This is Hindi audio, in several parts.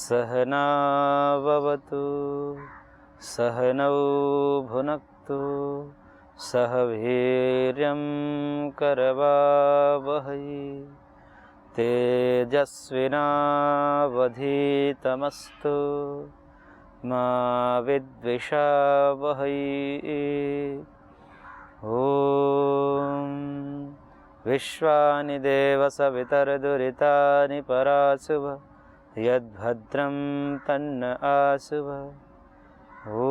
सहनाववतु सहनौ भुनक्तु सह वीर्यं करवावहै तेजस्विनावधीतमस्तु मा विद्विषावहै। ॐ विश्वानि देव सवितर्दुरितानि पराशुभ यद्भद्रं तन्न आशुभ। ॐ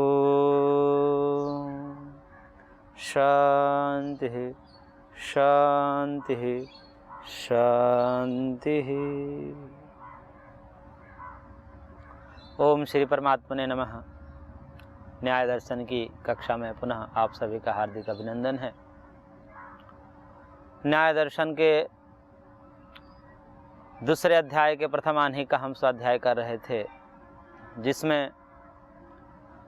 शान्तिः शान्तिः शान्तिः। ओम श्री परमात्मने नमः। न्याय दर्शन की कक्षा में पुनः आप सभी का हार्दिक अभिनंदन है। न्याय दर्शन के दूसरे अध्याय के प्रथमान्ही का हम स्वाध्याय कर रहे थे, जिसमें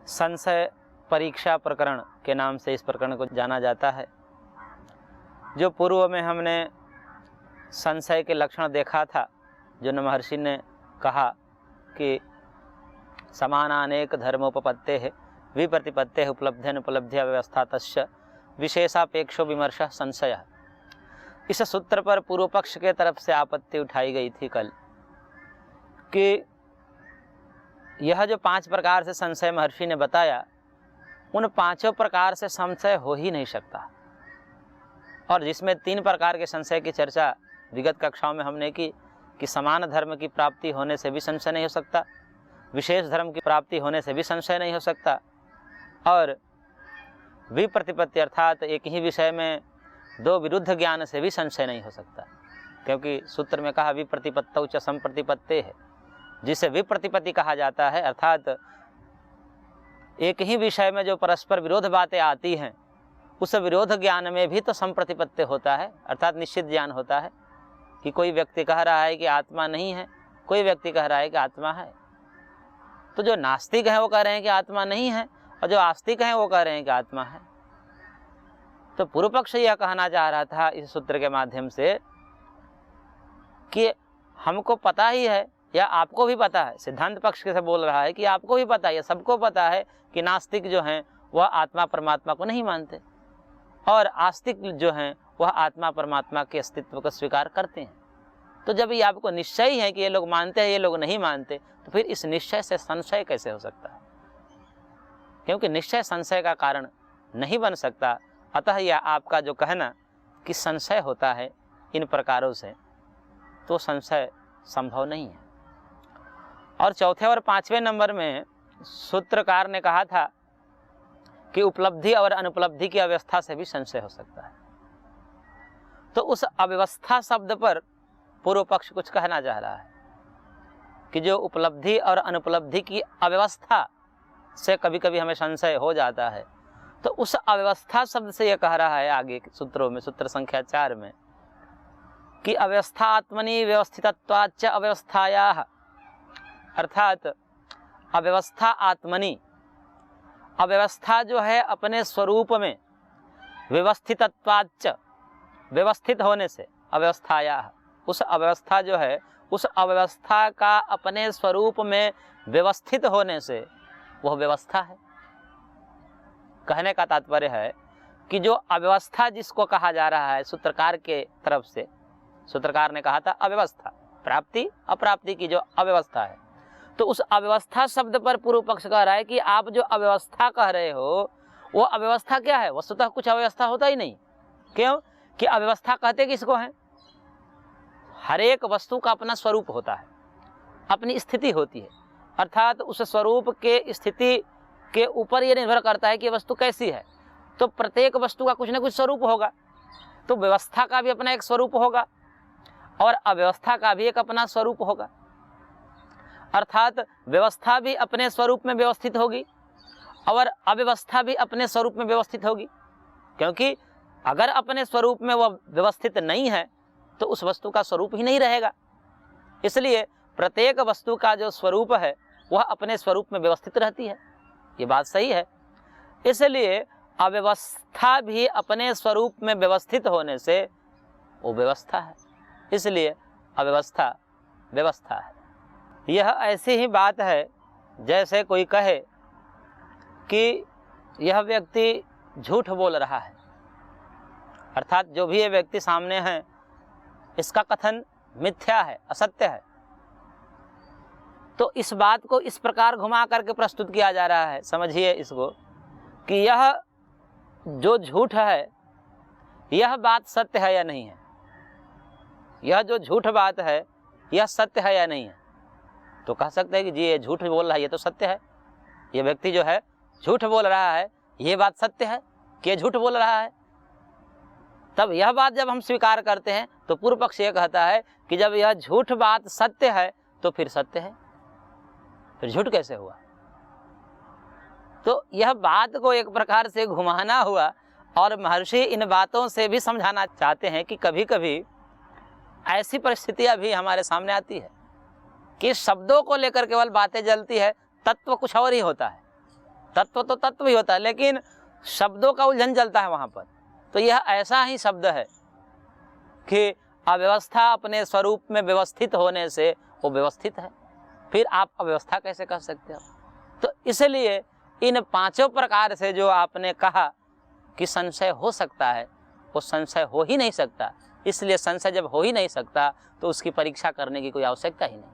संशय परीक्षा प्रकरण के नाम से इस प्रकरण को जाना जाता है। जो पूर्व में हमने संशय के लक्षण देखा था, जो महर्षि ने कहा कि समानानेक धर्मोपपत्ते है विप्रतिपत्ते है उपलब्धेन उपलब्ध्या व्यवस्था तस्य विशेषापेक्षो विमर्श संशय। इस सूत्र पर पूर्व पक्ष के तरफ से आपत्ति उठाई गई थी कल कि यह जो 5 प्रकार से संशय महर्षि ने बताया, उन 5 प्रकार से संशय हो ही नहीं सकता। और जिसमें 3 प्रकार के संशय की चर्चा विगत कक्षाओं में हमने की कि समान धर्म की प्राप्ति होने से भी संशय नहीं हो सकता, विशेष धर्म की प्राप्ति होने से भी संशय नहीं हो सकता, और विप्रतिपत्ति अर्थात एक ही विषय में 2 विरुद्ध ज्ञान से भी संशय नहीं हो सकता। क्योंकि सूत्र में कहा विप्रतिपत्तौ च संप्रतिपत्ते है, जिसे विप्रतिपत्ति कहा जाता है, अर्थात एक ही विषय में जो परस्पर विरोध बातें आती हैं, उस विरोध ज्ञान में भी तो संप्रतिपत्ति होता है, अर्थात निश्चित ज्ञान होता है कि कोई व्यक्ति कह रहा है कि आत्मा नहीं है, कोई व्यक्ति कह रहा है कि आत्मा है। तो जो नास्तिक हैं वो कह रहे हैं कि आत्मा नहीं है, और जो आस्तिक हैं वो कह रहे हैं कि आत्मा है। तो पूर्व पक्ष यह कहना चाह रहा था इस सूत्र के माध्यम से कि हमको पता ही है, या आपको भी पता है, सिद्धांत पक्ष से बोल रहा है कि आपको भी पता है, सबको पता है कि नास्तिक जो हैं वह आत्मा परमात्मा को नहीं मानते, और आस्तिक जो हैं वह आत्मा परमात्मा के अस्तित्व को स्वीकार करते हैं। तो जब ये आपको निश्चय ही है कि ये लोग मानते हैं, ये लोग नहीं मानते, तो फिर इस निश्चय से संशय कैसे हो सकता है? क्योंकि निश्चय संशय का कारण नहीं बन सकता। अतः यह आपका जो कहना कि संशय होता है इन प्रकारों से, तो संशय संभव नहीं है। और चौथे और 5वें नंबर में सूत्रकार ने कहा था कि उपलब्धि और अनुपलब्धि की अवस्था से भी संशय हो सकता है। तो उस अव्यवस्था शब्द पर पूर्व पक्ष कुछ कहना चाह रहा है कि जो उपलब्धि और अनुपलब्धि की अव्यवस्था से कभी कभी हमें संशय हो जाता है, तो उस अव्यवस्था शब्द से यह कह रहा है आगे सूत्रों में, सूत्र संख्या 4 में, कि अव्यवस्था आत्मनि व्यवस्थितत्वाच्च अव्यवस्थायाः, अर्थात अव्यवस्था आत्मनि, अव्यवस्था जो है अपने स्वरूप में, व्यवस्थितत्वाच्च व्यवस्थित होने से, अव्यवस्थायाः उस अव्यवस्था जो है, उस अव्यवस्था का अपने स्वरूप में व्यवस्थित होने से वह व्यवस्था है। कहने का तात्पर्य है कि जो अव्यवस्था जिसको कहा जा रहा है सूत्रकार के तरफ से, सूत्रकार ने कहा था अव्यवस्था, प्राप्ति अप्राप्ति की जो अव्यवस्था है, तो उस अव्यवस्था शब्द पर पूर्व पक्ष कह रहा है कि आप जो अव्यवस्था कह रहे हो वो अव्यवस्था क्या है? वस्तुतः कुछ अव्यवस्था होता ही नहीं। क्यों? कि अव्यवस्था कहते किसको है? हर एक वस्तु का अपना स्वरूप होता है, अपनी स्थिति होती है, अर्थात उस स्वरूप के स्थिति के ऊपर यह निर्भर करता है कि वस्तु कैसी है। तो प्रत्येक वस्तु का कुछ न कुछ स्वरूप होगा, तो व्यवस्था का भी अपना एक स्वरूप होगा और अव्यवस्था का भी एक अपना स्वरूप होगा। अर्थात व्यवस्था भी अपने स्वरूप में व्यवस्थित होगी और अव्यवस्था भी अपने स्वरूप में व्यवस्थित होगी, क्योंकि अगर अपने स्वरूप में वह व्यवस्थित नहीं है तो उस वस्तु का स्वरूप ही नहीं रहेगा। इसलिए प्रत्येक वस्तु का जो स्वरूप है वह अपने स्वरूप में व्यवस्थित रहती है। ये बात सही है। इसलिए अव्यवस्था भी अपने स्वरूप में व्यवस्थित होने से वो व्यवस्था है, इसलिए अव्यवस्था व्यवस्था है। यह ऐसी ही बात है जैसे कोई कहे कि यह व्यक्ति झूठ बोल रहा है, अर्थात जो भी ये व्यक्ति सामने है इसका कथन मिथ्या है, असत्य है। तो इस बात को इस प्रकार घुमा करके प्रस्तुत किया जा रहा है, समझिए इसको, कि यह जो झूठ है यह बात सत्य है या नहीं है, यह जो झूठ बात है यह सत्य है या नहीं है। तो कह सकते हैं कि जी ये झूठ बोल रहा है, ये तो सत्य है, ये व्यक्ति जो है झूठ बोल रहा है, ये बात सत्य है कि झूठ बोल रहा है। तब यह बात जब हम स्वीकार करते हैं तो पूर्व पक्ष ये कहता है कि जब यह झूठ बात सत्य है तो फिर सत्य है, फिर झूठ कैसे हुआ। तो यह बात को एक प्रकार से घुमाना हुआ, और महर्षि इन बातों से भी समझाना चाहते हैं कि कभी कभी ऐसी परिस्थितियां भी हमारे सामने आती है कि शब्दों को लेकर केवल बातें जलती है, तत्व कुछ और ही होता है। तत्व तो तत्व ही होता है, लेकिन शब्दों का उलझन चलता है वहाँ पर। तो यह ऐसा ही शब्द है कि अव्यवस्था अपने स्वरूप में व्यवस्थित होने से वो व्यवस्थित है, फिर आप अव्यवस्था कैसे कर सकते हो। तो इसलिए इन पांचों प्रकार से जो आपने कहा कि संशय हो सकता है, वो संशय हो ही नहीं सकता। इसलिए संशय जब हो ही नहीं सकता तो उसकी परीक्षा करने की कोई आवश्यकता ही नहीं,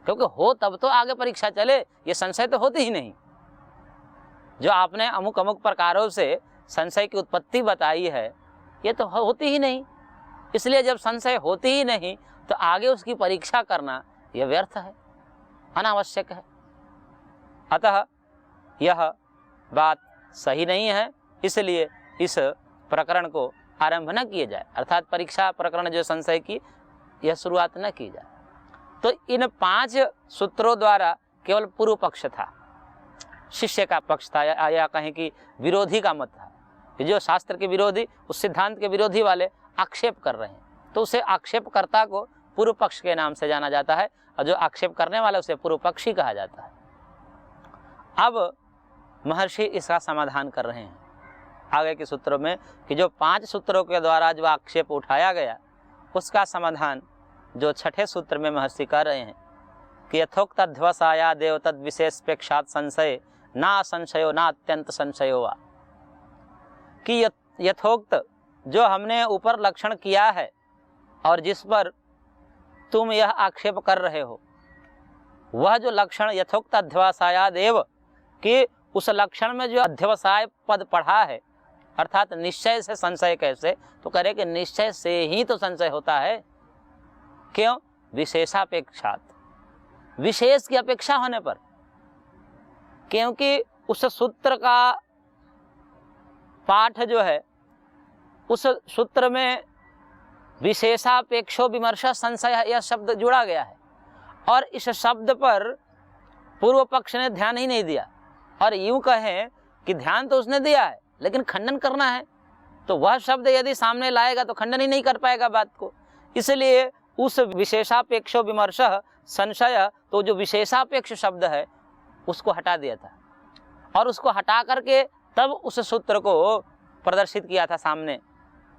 क्योंकि हो तब तो आगे परीक्षा चले, ये संशय तो होती ही नहीं। जो आपने अमुक अमुक प्रकारों से संशय की उत्पत्ति बताई है ये तो होती ही नहीं। इसलिए जब संशय होती ही नहीं तो आगे उसकी परीक्षा करना यह व्यर्थ है, अनावश्यक है। अतः यह बात सही नहीं है, इसलिए इस प्रकरण को आरंभ न किए जाए, अर्थात परीक्षा प्रकरण जो संशय की यह शुरुआत न की जाए। तो इन 5 सूत्रों द्वारा केवल पूर्व पक्ष था, शिष्य का पक्ष था, या कहें कि विरोधी का मत था। जो शास्त्र के विरोधी, उस सिद्धांत के विरोधी वाले आक्षेप कर रहे हैं, तो उसे आक्षेपकर्ता को पूर्व पक्ष के नाम से जाना जाता है, और जो आक्षेप करने वाला उसे पूर्व पक्षी कहा जाता है। अब महर्षि इसका समाधान कर रहे हैं आगे के सूत्रों में, कि जो 5 सूत्रों के द्वारा जो आक्षेप उठाया गया उसका समाधान जो 6ठे सूत्र में महर्षि कर रहे हैं कि यथोक्त अध्वसाया देव तद विशेषपेक्षात संशय ना संशयो ना अत्यंत संशयो वा, कि यथोक्त जो हमने ऊपर लक्षण किया है और जिस पर तुम यह आक्षेप कर रहे हो, वह जो लक्षण यथोक्त अध्यवसाया देव, कि उस लक्षण में जो अध्यवसाय पद पढ़ा है, अर्थात निश्चय से संशय कैसे, तो कह रहे कि निश्चय से ही तो संशय होता है। क्यों? विशेषापेक्षात, विशेष की अपेक्षा होने पर, क्योंकि उस सूत्र का पाठ जो है उस सूत्र में विशेषापेक्षो विमर्श संशय यह शब्द जुड़ा गया है, और इस शब्द पर पूर्व पक्ष ने ध्यान ही नहीं दिया, और यूं कहें कि ध्यान तो उसने दिया है लेकिन खंडन करना है, तो वह शब्द यदि सामने लाएगा तो खंडन ही नहीं कर पाएगा बात को। इसलिए उस विशेषापेक्षो विमर्श संशय, तो जो विशेषापेक्ष शब्द है उसको हटा दिया था, और उसको हटा करके तब उस सूत्र को प्रदर्शित किया था सामने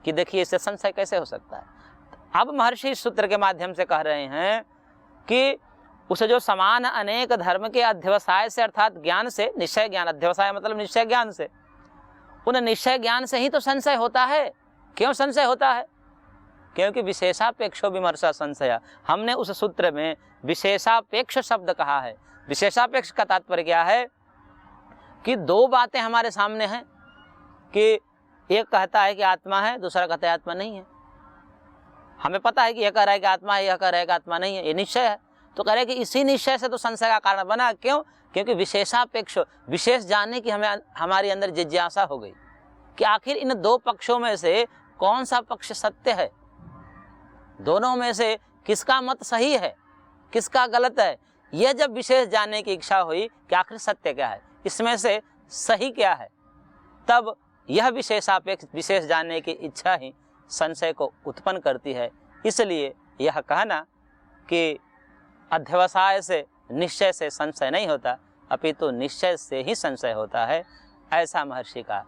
कि देखिए इससे संशय कैसे हो सकता है। अब महर्षि इस सूत्र के माध्यम से कह रहे हैं कि उसे जो समान अनेक धर्म के अध्यवसाय से, अर्थात ज्ञान से, निश्चय ज्ञान, अध्यवसाय मतलब निश्चय ज्ञान से, उन निश्चय ज्ञान से ही तो संशय होता है। क्यों संशय होता है? क्योंकि विशेषापेक्षो विमर्श संशय, हमने उस सूत्र में विशेषापेक्ष शब्द कहा है। विशेषापेक्ष का तात्पर्य क्या है कि 2 बातें हमारे सामने हैं, कि एक कहता है कि आत्मा है, दूसरा कहता है आत्मा नहीं है। हमें पता है कि यह कह रहा है कि आत्मा है, यह कह रहा है कि आत्मा नहीं है, ये निश्चय है। तो कह रहे हैं कि इसी निश्चय से तो संशय का कारण बना। क्यों? क्योंकि विशेषापेक्ष, विशेष जानने की हमारी अंदर जिज्ञासा हो गई कि आखिर इन 2 पक्षों में से कौन सा पक्ष सत्य है, दोनों में से किसका मत सही है, किसका गलत है। यह जब विशेष जानने की इच्छा हुई कि आखिर सत्य क्या है, इसमें से सही क्या है, तब यह विशेषापेक्ष, विशेष जानने की इच्छा ही संशय को उत्पन्न करती है। इसलिए यह कहना कि अध्यवसाय से, निश्चय से संशय नहीं होता, अपितु निश्चय से ही संशय होता है, ऐसा महर्षि का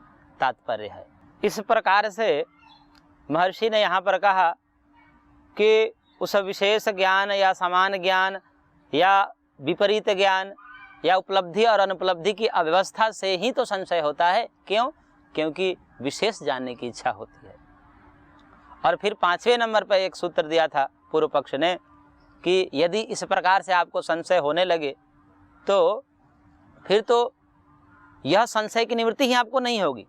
तात्पर्य है। इस प्रकार से महर्षि ने यहाँ पर कहा कि उस विशेष ज्ञान या समान ज्ञान या विपरीत ज्ञान या उपलब्धि और अनुपलब्धि की अव्यवस्था से ही तो संशय होता है। क्यों? क्योंकि विशेष जानने की इच्छा होती है। और फिर 5वें नंबर पर एक सूत्र दिया था पूर्व पक्ष ने कि यदि इस प्रकार से आपको संशय होने लगे तो फिर तो यह संशय की निवृत्ति ही आपको नहीं होगी।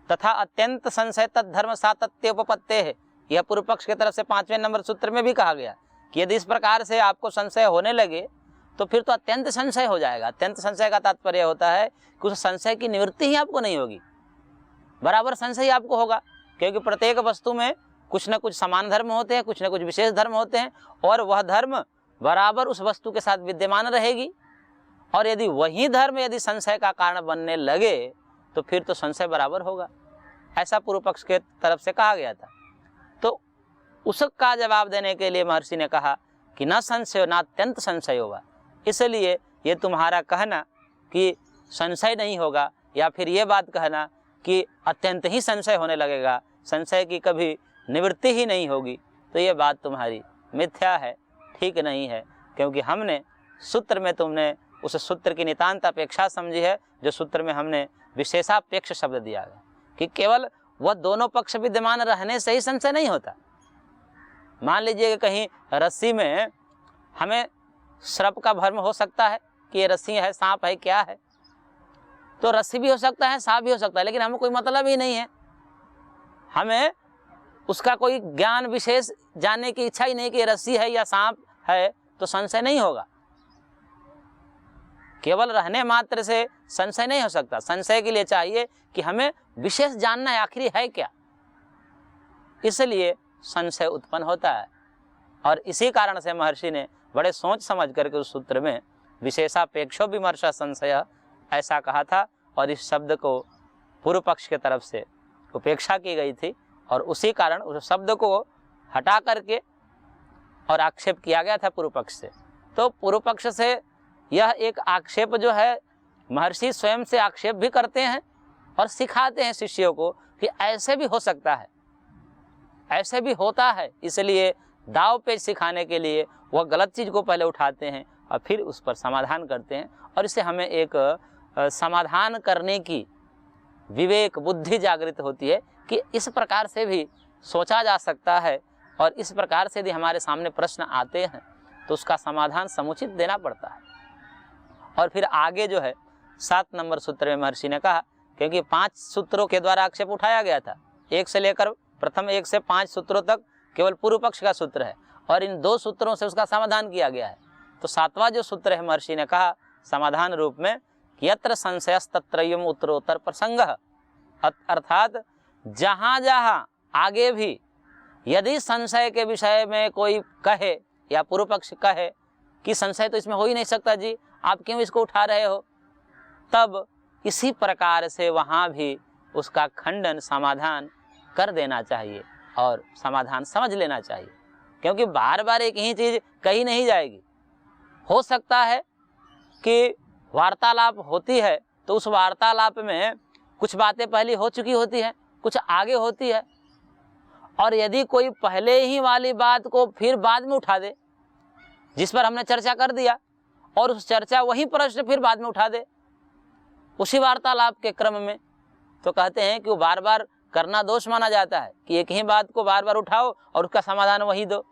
तथा अत्यंत संशय तद्धर्म सातत्योपपत्ते है, यह पूर्व पक्ष की तरफ से 5वें नंबर सूत्र में भी कहा गया कि यदि इस प्रकार से आपको संशय होने लगे तो फिर तो अत्यंत संशय हो जाएगा। अत्यंत संशय का तात्पर्य होता है कि उस संशय की निवृत्ति ही आपको नहीं होगी, बराबर संशय आपको होगा। क्योंकि प्रत्येक वस्तु में कुछ न कुछ समान धर्म होते हैं, कुछ न कुछ विशेष धर्म होते हैं, और वह धर्म बराबर उस वस्तु के साथ विद्यमान रहेगी। और यदि वही धर्म यदि संशय का कारण बनने लगे तो फिर तो संशय बराबर होगा, ऐसा पूर्व पक्ष के तरफ से कहा गया था। तो उसका जवाब देने के लिए महर्षि ने कहा कि न संशय न अत्यंत संशय होगा। इसलिए ये तुम्हारा कहना कि संशय नहीं होगा या फिर ये बात कहना कि अत्यंत ही संशय होने लगेगा, संशय की कभी निवृत्ति ही नहीं होगी, तो ये बात तुम्हारी मिथ्या है, ठीक नहीं है। क्योंकि हमने सूत्र में तुमने उस सूत्र की नितांत अपेक्षा समझी है जो सूत्र में हमने विशेषापेक्ष शब्द दिया है कि केवल वह दोनों पक्ष विद्यमान रहने से ही संशय नहीं होता। मान लीजिए कि कहीं रस्सी में हमें सर्प का भ्रम हो सकता है कि ये रस्सी है, सांप है, क्या है, तो रस्सी भी हो सकता है, सांप भी हो सकता है, लेकिन हमें कोई मतलब ही नहीं है, हमें उसका कोई ज्ञान विशेष जानने की इच्छा ही नहीं कि ये रस्सी है या सांप है, तो संशय नहीं होगा। केवल रहने मात्र से संशय नहीं हो सकता। संशय के लिए चाहिए कि हमें विशेष जानना है आखिर है क्या, इसलिए संशय उत्पन्न होता है। और इसी कारण से महर्षि ने बड़े सोच समझ करके उस सूत्र में विशेषापेक्षो विमर्श संशय ऐसा कहा था, और इस शब्द को पूर्व पक्ष के तरफ से उपेक्षा की गई थी, और उसी कारण उस शब्द को हटा करके और आक्षेप किया गया था पूर्व पक्ष से। तो पूर्व पक्ष से यह एक आक्षेप जो है महर्षि स्वयं से आक्षेप भी करते हैं और सिखाते हैं शिष्यों को कि ऐसे भी हो सकता है, ऐसे भी होता है। इसलिए दाव पेच सिखाने के लिए वह गलत चीज़ को पहले उठाते हैं और फिर उस पर समाधान करते हैं, और इससे हमें एक समाधान करने की विवेक बुद्धि जागृत होती है कि इस प्रकार से भी सोचा जा सकता है, और इस प्रकार से यदि हमारे सामने प्रश्न आते हैं तो उसका समाधान समुचित देना पड़ता है। और फिर आगे जो है 7 नंबर सूत्र में महर्षि ने कहा, क्योंकि 5 सूत्रों के द्वारा आक्षेप उठाया गया था, 1 से लेकर प्रथम 1 से 5 सूत्रों तक केवल पूर्व पक्ष का सूत्र है, और इन 2 सूत्रों से उसका समाधान किया गया है। तो 7वां जो सूत्र है महर्षि ने कहा समाधान रूप में कि यत्र संशयस्तत्रयम् उत्तरोत्तर प्रसंगः, अर्थात जहाँ जहाँ आगे भी यदि संशय के विषय में कोई कहे या पूर्व पक्ष कहे कि संशय तो इसमें हो ही नहीं सकता जी, आप क्यों इसको उठा रहे हो, तब इसी प्रकार से वहाँ भी उसका खंडन समाधान कर देना चाहिए और समाधान समझ लेना चाहिए। क्योंकि बार बार एक ही चीज़ कही नहीं जाएगी। हो सकता है कि वार्तालाप होती है तो उस वार्तालाप में कुछ बातें पहले हो चुकी होती हैं, कुछ आगे होती है, और यदि कोई पहले ही वाली बात को फिर बाद में उठा दे जिस पर हमने चर्चा कर दिया, और उस चर्चा वही प्रश्न फिर बाद में उठा दे उसी वार्तालाप के क्रम में, तो कहते हैं कि वो बार बार करना दोष माना जाता है कि एक ही बात को बार बार उठाओ और उसका समाधान वही दो।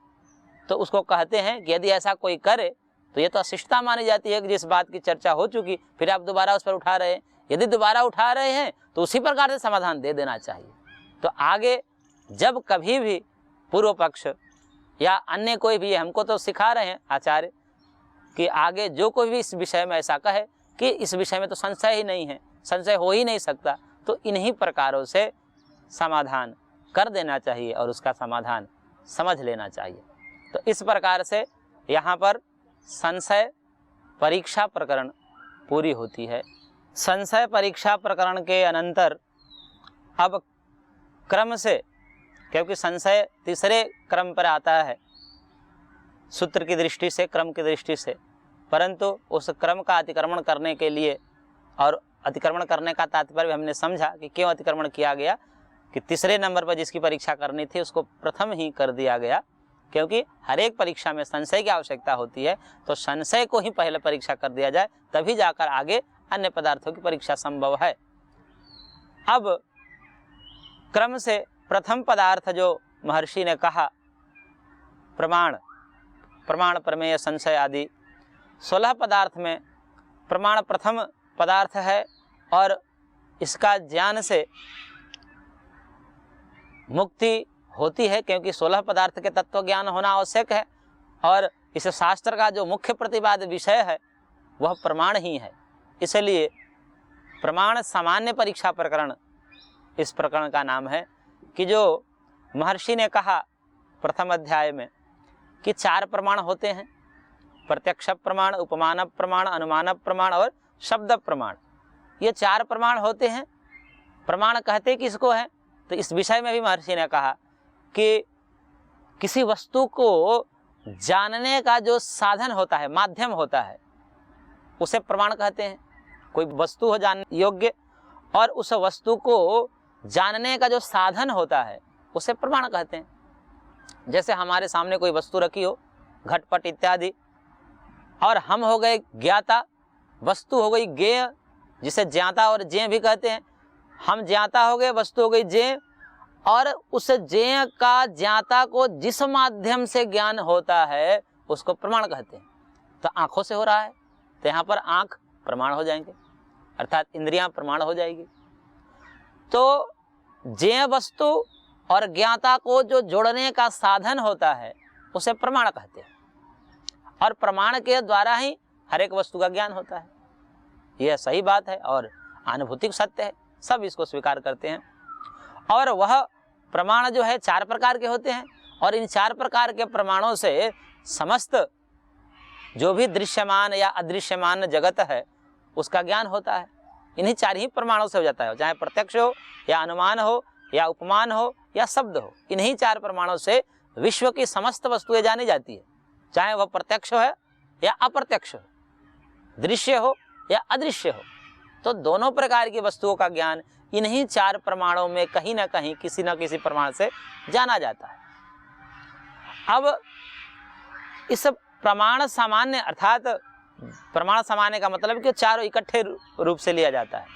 तो उसको कहते हैं कि यदि ऐसा कोई करे तो ये तो अशिष्टता मानी जाती है कि जिस बात की चर्चा हो चुकी फिर आप दोबारा उस पर उठा रहे हैं। यदि दोबारा उठा रहे हैं तो उसी प्रकार से समाधान दे देना चाहिए। तो आगे जब कभी भी पूर्व पक्ष या अन्य कोई भी, हमको तो सिखा रहे हैं आचार्य कि आगे जो कोई भी इस विषय में ऐसा कहे कि इस विषय में तो संशय ही नहीं है, संशय हो ही नहीं सकता, तो इन्हीं प्रकारों से समाधान कर देना चाहिए और उसका समाधान समझ लेना चाहिए। तो इस प्रकार से यहाँ पर संशय परीक्षा प्रकरण पूरी होती है। संशय परीक्षा प्रकरण के अनंतर अब क्रम से, क्योंकि संशय तीसरे क्रम पर आता है सूत्र की दृष्टि से, क्रम की दृष्टि से, परंतु उस क्रम का अतिक्रमण करने के लिए, और अतिक्रमण करने का तात्पर्य हमने समझा कि क्यों अतिक्रमण किया गया, कि तीसरे नंबर पर जिसकी परीक्षा करनी थी उसको प्रथम ही कर दिया गया, क्योंकि हर एक परीक्षा में संशय की आवश्यकता होती है, तो संशय को ही पहले परीक्षा कर दिया जाए, तभी जाकर आगे अन्य पदार्थों की परीक्षा संभव है। अब क्रम से प्रथम पदार्थ जो महर्षि ने कहा, प्रमाण, प्रमाण प्रमेय संशय आदि 16 पदार्थ में प्रमाण प्रथम पदार्थ है और इसका ज्ञान से मुक्ति होती है, क्योंकि 16 पदार्थ के तत्व ज्ञान होना आवश्यक है और इस शास्त्र का जो मुख्य प्रतिपाद्य विषय है वह प्रमाण ही है। इसलिए प्रमाण सामान्य परीक्षा प्रकरण इस प्रकरण का नाम है कि जो महर्षि ने कहा प्रथम अध्याय में कि 4 प्रमाण होते हैं, प्रत्यक्ष प्रमाण, उपमान प्रमाण, अनुमान प्रमाण और शब्द प्रमाण। ये 4 प्रमाण होते हैं। प्रमाण कहते किसको है, तो इस विषय में भी महर्षि ने कहा कि किसी वस्तु को जानने का जो साधन होता है, माध्यम होता है, उसे प्रमाण कहते हैं। कोई वस्तु हो जानने योग्य और उस वस्तु को जानने का जो साधन होता है उसे प्रमाण कहते हैं। जैसे हमारे सामने कोई वस्तु रखी हो, घटपट इत्यादि, और हम हो गए ज्ञाता, वस्तु हो गई ज्ञेय, जिसे ज्ञाता और ज्ञेय भी कहते हैं। हम ज्ञाता हो गए, वस्तु हो गई ज्ञेय, और उस ज्ञेय का ज्ञाता को जिस माध्यम से ज्ञान होता है उसको प्रमाण कहते हैं। तो आंखों से हो रहा है तो यहाँ पर आंख प्रमाण हो जाएंगे, अर्थात इंद्रियां प्रमाण हो जाएगी। तो ज्ञेय वस्तु और ज्ञाता को जो जोड़ने का साधन होता है उसे प्रमाण कहते हैं, और प्रमाण के द्वारा ही हर एक वस्तु का ज्ञान होता है। यह सही बात है और अनुभूतिक सत्य है, सब इसको स्वीकार करते हैं। और वह प्रमाण जो है 4 प्रकार के होते हैं, और इन 4 प्रकार के प्रमाणों से समस्त जो भी दृश्यमान या अदृश्यमान जगत है उसका ज्ञान होता है। इन्हीं 4 ही प्रमाणों से हो जाता है, चाहे प्रत्यक्ष हो या अनुमान हो या उपमान हो या शब्द हो। इन्हीं 4 प्रमाणों से विश्व की समस्त वस्तुएं जानी जाती है, चाहे वह प्रत्यक्ष हो या अप्रत्यक्ष हो, दृश्य हो या अदृश्य हो। तो दोनों प्रकार की वस्तुओं का ज्ञान इन्हीं 4 प्रमाणों में कहीं ना कहीं किसी न किसी प्रमाण से जाना जाता है। अब इस प्रमाण सामान्य, अर्थात प्रमाण सामान्य का मतलब कि चारों इकट्ठे रूप से लिया जाता है।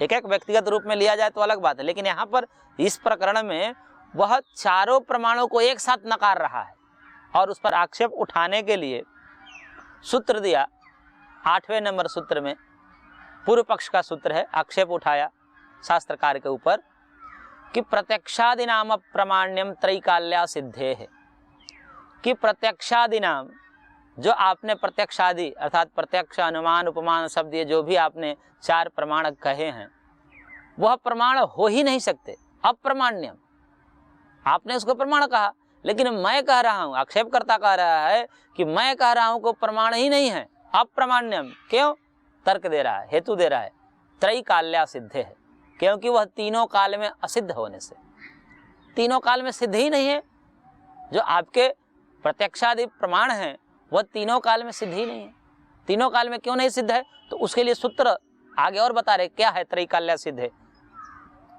एक एक व्यक्तिगत रूप में लिया जाए तो अलग बात है, लेकिन यहाँ पर इस प्रकरण में वह चारों प्रमाणों को एक साथ नकार रहा है और उस पर आक्षेप उठाने के लिए सूत्र दिया। 8वें नंबर सूत्र में पूर्व पक्ष का सूत्र है, आक्षेप उठाया शास्त्रकार के ऊपर कि प्रत्यक्षादि नाम प्रमाण्यम त्रैकाल्या सिद्धे है, कि प्रत्यक्षादि नाम जो आपने प्रत्यक्षादि अर्थात प्रत्यक्ष, अनुमान, उपमान शब्द, ये जो भी आपने 4 प्रमाण कहे हैं वह प्रमाण हो ही नहीं सकते, अप्रमाण्यम। आपने उसको प्रमाण कहा, लेकिन मैं कह रहा हूं, आक्षेपकर्ता कह रहा है कि मैं कह रहा हूं को प्रमाण ही नहीं है, अप्रमाण्यम। क्यों? तर्क दे रहा है, हेतु दे रहा है, त्रैकाल्या सिद्धे है, क्योंकि वह तीनों काल में असिद्ध होने से, तीनों काल में सिद्ध ही नहीं है। जो आपके प्रत्यक्षादि प्रमाण हैं वह तीनों काल में सिद्ध ही नहीं है। तीनों काल में क्यों नहीं सिद्ध है, तो उसके लिए सूत्र आगे और बता रहे क्या है त्रैकाल्या सिद्धे।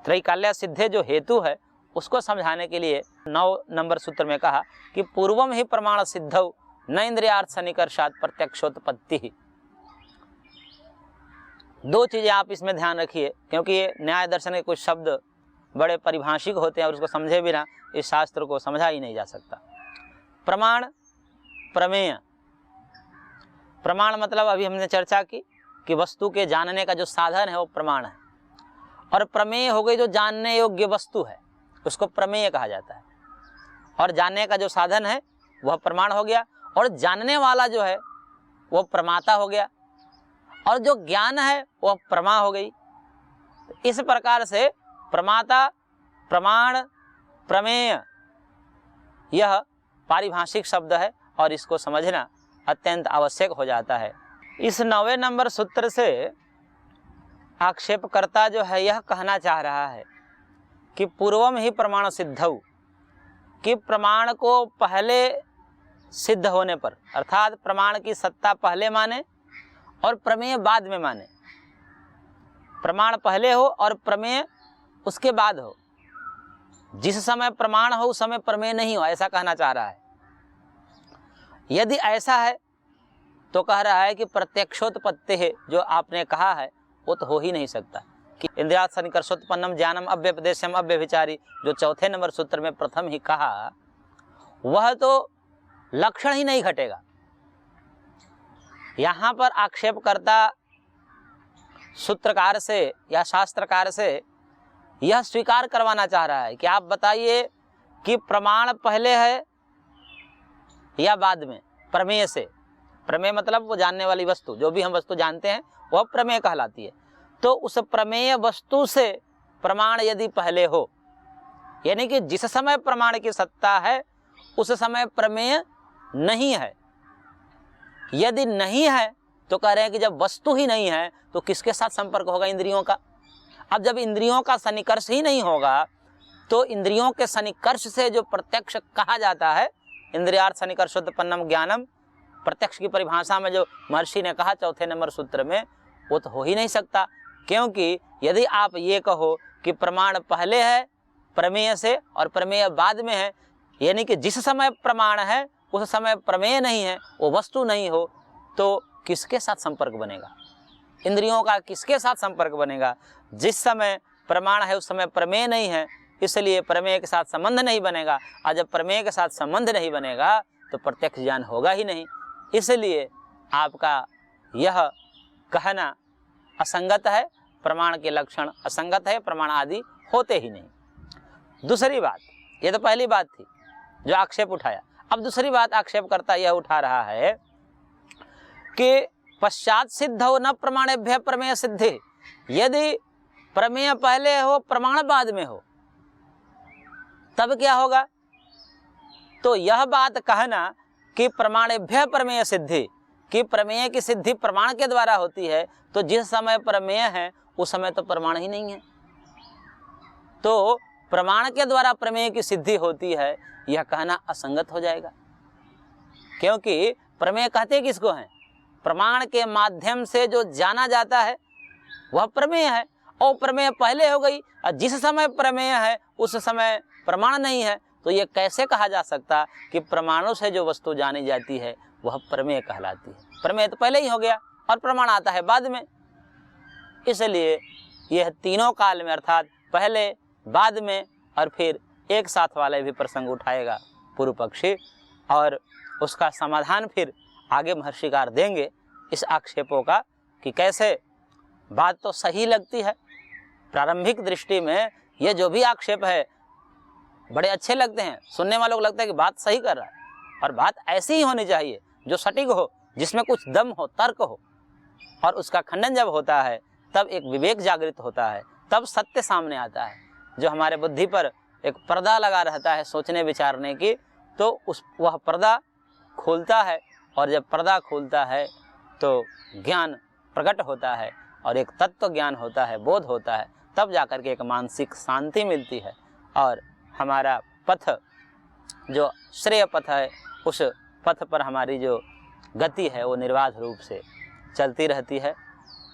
त्रैकाल्या सिद्धे जो हेतु है उसको समझाने के लिए 9 नंबर सूत्र में कहा कि पूर्वम ही प्रमाण सिद्धौ न इंद्रियार्थ सन्निकर्षात् प्रत्यक्षोत्पत्ति। 2 चीजें आप इसमें ध्यान रखिए, क्योंकि ये न्याय दर्शन के कुछ शब्द बड़े परिभाषिक होते हैं और उसको समझे बिना इस शास्त्र को समझा ही नहीं जा सकता। प्रमाण, प्रमेय। प्रमाण मतलब अभी हमने चर्चा की कि वस्तु के जानने का जो साधन है वो प्रमाण है, और प्रमेय हो गई जो जानने योग्य वस्तु है उसको प्रमेय कहा जाता है, और जानने का जो साधन है वह प्रमाण हो गया, और जानने वाला जो है वह प्रमाता हो गया, और जो ज्ञान है वह प्रमा हो गई। इस प्रकार से प्रमाता, प्रमाण, प्रमेय यह पारिभाषिक शब्द है और इसको समझना अत्यंत आवश्यक हो जाता है। इस 9वें नंबर सूत्र से आक्षेपकर्ता जो है यह कहना चाह रहा है कि पूर्वम ही प्रमाण सिद्धौ, कि प्रमाण को पहले सिद्ध होने पर, अर्थात प्रमाण की सत्ता पहले माने और प्रमेय बाद में माने। प्रमाण पहले हो और प्रमेय उसके बाद हो। जिस समय प्रमाण हो उस समय प्रमेय नहीं हो, ऐसा कहना चाह रहा है। यदि ऐसा है तो कह रहा है कि प्रत्यक्षोत्पत्ति है, जो आपने कहा है वो तो हो ही नहीं सकता कि इंद्रियार्थ सन्निकर्षोत्पन्नम ज्ञानम अव्यपदेशम अव्यभिचारी, जो चौथे नंबर सूत्र में प्रथम ही कहा, वह तो लक्षण ही नहीं घटेगा। यहाँ पर आक्षेपकर्ता सूत्रकार से या शास्त्रकार से यह स्वीकार करवाना चाह रहा है कि आप बताइए कि प्रमाण पहले है या बाद में। प्रमेय से, प्रमेय मतलब वो जानने वाली वस्तु, जो भी हम वस्तु जानते हैं वह प्रमेय कहलाती है। तो उस प्रमेय वस्तु से प्रमाण यदि पहले हो, यानी कि जिस समय प्रमाण की सत्ता है उस समय प्रमेय नहीं है। यदि नहीं है तो कह रहे हैं कि जब वस्तु ही नहीं है तो किसके साथ संपर्क होगा? इंद्रियों का। अब जब इंद्रियों का सन्निकर्ष ही नहीं होगा तो इंद्रियों के सन्निकर्ष से जो प्रत्यक्ष कहा जाता है, इंद्रियार्थ सन्निकर्षोत्पन्नम ज्ञानम, प्रत्यक्ष की परिभाषा में जो महर्षि ने कहा चौथे नंबर सूत्र में, वो तो हो ही नहीं सकता। क्योंकि यदि आप ये कहो कि प्रमाण पहले है प्रमेय से और प्रमेय बाद में है, यानी कि जिस समय प्रमाण है उस समय प्रमेय नहीं है, वो वस्तु नहीं हो, तो किसके साथ संपर्क बनेगा? इंद्रियों का किसके साथ संपर्क बनेगा? जिस समय प्रमाण है उस समय प्रमेय नहीं है, इसलिए प्रमेय के साथ संबंध नहीं बनेगा। और जब प्रमेय के साथ संबंध नहीं बनेगा तो प्रत्यक्ष ज्ञान होगा ही नहीं। इसलिए आपका यह कहना असंगत है, प्रमाण के लक्षण असंगत है, प्रमाण आदि होते ही नहीं। दूसरी बात, ये तो पहली बात थी जो आक्षेप उठाया। अब दूसरी बात आक्षेपकर्ता यह उठा रहा है कि पश्चात सिद्ध हो न प्रमाणेभ्य प्रमेय सिद्धि। यदि प्रमेय पहले हो प्रमाण बाद में हो तब क्या होगा? तो यह बात कहना कि प्रमाणेभ्य प्रमेय सिद्धि, कि प्रमेय की सिद्धि प्रमाण के द्वारा होती है, तो जिस समय प्रमेय है उस समय तो प्रमाण ही नहीं है, तो प्रमाण के द्वारा प्रमेय की सिद्धि होती है, यह कहना असंगत हो जाएगा। क्योंकि प्रमेय कहते किसको हैं? प्रमाण के माध्यम से जो जाना जाता है वह प्रमेय है। और प्रमेय पहले हो गई और जिस समय प्रमेय है उस समय प्रमाण नहीं है, तो ये कैसे कहा जा सकता कि प्रमाणों से जो वस्तु जानी जाती है वह प्रमेय कहलाती है? प्रमेय तो पहले ही हो गया और प्रमाण आता है बाद में। इसलिए यह तीनों काल में, अर्थात पहले, बाद में और फिर एक साथ वाले भी प्रसंग उठाएगा पूर्व पक्षी, और उसका समाधान फिर आगे महर्षिकार देंगे इस आक्षेपों का कि कैसे बात तो सही लगती है। प्रारंभिक दृष्टि में ये जो भी आक्षेप है बड़े अच्छे लगते हैं, सुनने वालों को लगता है कि बात सही कर रहा है, और बात ऐसी ही होनी चाहिए जो सटीक हो, जिसमें कुछ दम हो, तर्क हो। और उसका खंडन जब होता है तब एक विवेक जागृत होता है, तब सत्य सामने आता है। जो हमारे बुद्धि पर एक पर्दा लगा रहता है सोचने विचारने की, तो वह पर्दा खोलता है, और जब पर्दा खोलता है तो ज्ञान प्रकट होता है और एक तत्व ज्ञान होता है, बोध होता है, तब जाकर के एक मानसिक शांति मिलती है और हमारा पथ जो श्रेय पथ है उस पथ पर हमारी जो गति है वो निर्बाध रूप से चलती रहती है।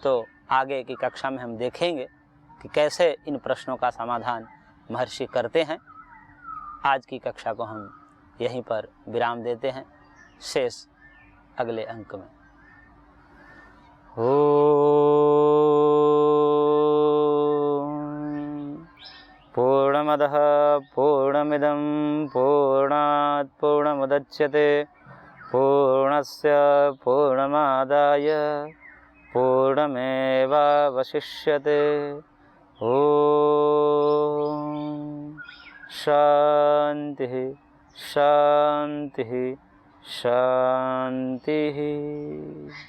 तो आगे की कक्षा में हम देखेंगे कि कैसे इन प्रश्नों का समाधान महर्षि करते हैं। आज की कक्षा को हम यहीं पर विराम देते हैं, शेष अगले अंक में। पूर्णमदः पूर्णमिदं पूर्णात् पूर्णमुदच्यते पूर्णस्य पूर्णमादाय पूर्णमेवावशिष्यते। ॐ शान्तिः शान्तिः शान्तिः।